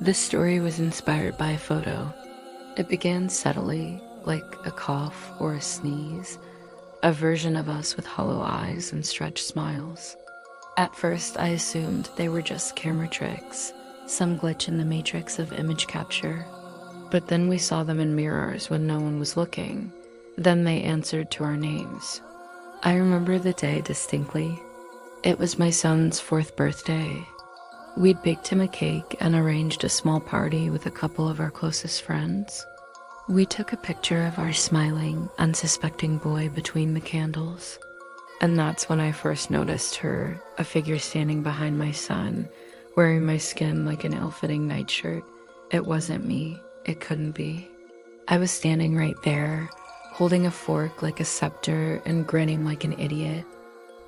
This story was inspired by a photo. It began subtly, like a cough or a sneeze, a version of us with hollow eyes and stretched smiles. At first, I assumed they were just camera tricks, some glitch in the matrix of image capture. But then we saw them in mirrors when no one was looking. Then they answered to our names. I remember the day distinctly. It was my son's 4th birthday. We'd baked him a cake and arranged a small party with a couple of our closest friends. We took a picture of our smiling, unsuspecting boy between the candles. And that's when I first noticed her, a figure standing behind my son, wearing my skin like an ill-fitting nightshirt. It wasn't me. It couldn't be. I was standing right there, holding a fork like a scepter and grinning like an idiot.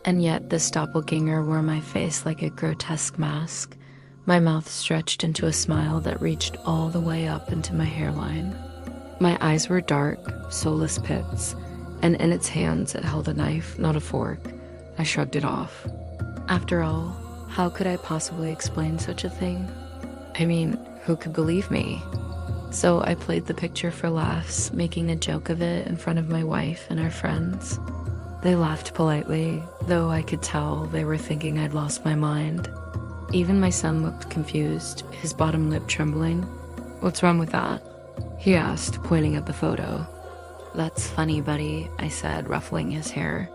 And yet this doppelganger wore my face like a grotesque mask, my mouth stretched into a smile that reached all the way up into my hairline. My eyes were dark, soulless pits, and in its hands it held a knife, not a fork. I shrugged it off. After all, how could I possibly explain such a thing? I mean, who could believe me? So I played the picture for laughs, making a joke of it in front of my wife and our friends. They laughed politely, though I could tell they were thinking I'd lost my mind. Even my son looked confused, his bottom lip trembling. "What's wrong with that?" he asked, pointing at the photo. "That's funny, buddy," I said, ruffling his hair.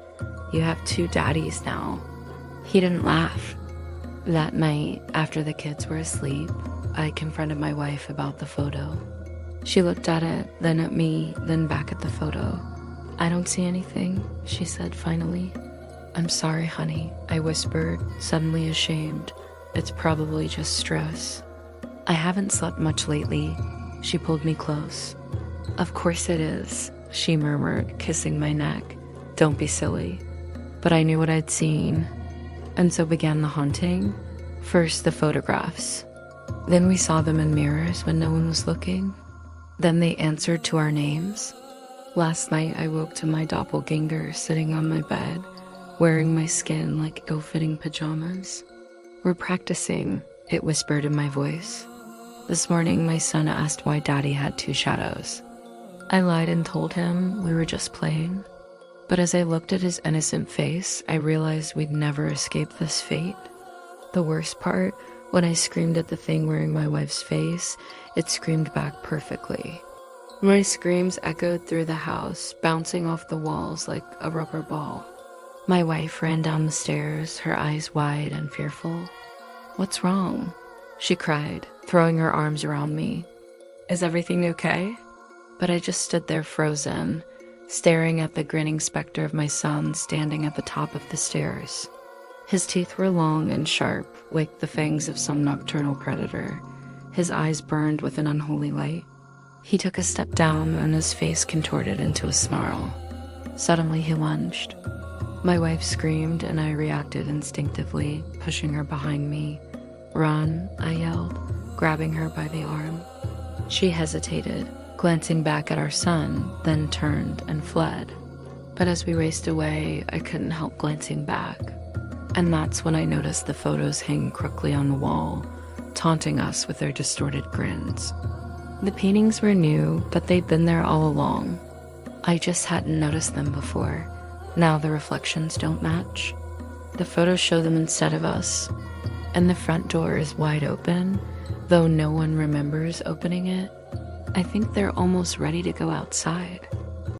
"You have 2 daddies now." He didn't laugh. That night, after the kids were asleep, I confronted my wife about the photo. She looked at it, then at me, then back at the photo. "I don't see anything," she said finally. "I'm sorry, honey," I whispered, suddenly ashamed. "It's probably just stress." "I haven't slept much lately." She pulled me close. "Of course it is," she murmured, kissing my neck. "Don't be silly." But I knew what I'd seen. And so began the haunting. First the photographs. Then we saw them in mirrors when no one was looking. Then they answered to our names. Last night I woke to my doppelganger sitting on my bed, wearing my skin like ill-fitting pajamas. "We're practicing," it whispered in my voice. This morning my son asked why Daddy had 2 shadows. I lied and told him we were just playing. But as I looked at his innocent face, I realized we'd never escape this fate. The worst part, when I screamed at the thing wearing my wife's face, it screamed back perfectly. My screams echoed through the house, bouncing off the walls like a rubber ball. My wife ran down the stairs, her eyes wide and fearful. "What's wrong?" she cried, throwing her arms around me. "Is everything okay?" But I just stood there frozen, staring at the grinning specter of my son standing at the top of the stairs. His teeth were long and sharp, like the fangs of some nocturnal predator. His eyes burned with an unholy light. He took a step down and his face contorted into a snarl. Suddenly he lunged. My wife screamed and I reacted instinctively, pushing her behind me. "Run," I yelled, grabbing her by the arm. She hesitated, glancing back at our son, then turned and fled. But as we raced away, I couldn't help glancing back. And that's when I noticed the photos hang crookly on the wall, taunting us with their distorted grins. The paintings were new, but they'd been there all along. I just hadn't noticed them before. Now the reflections don't match. The photos show them instead of us. And the front door is wide open, though no one remembers opening it. I think they're almost ready to go outside.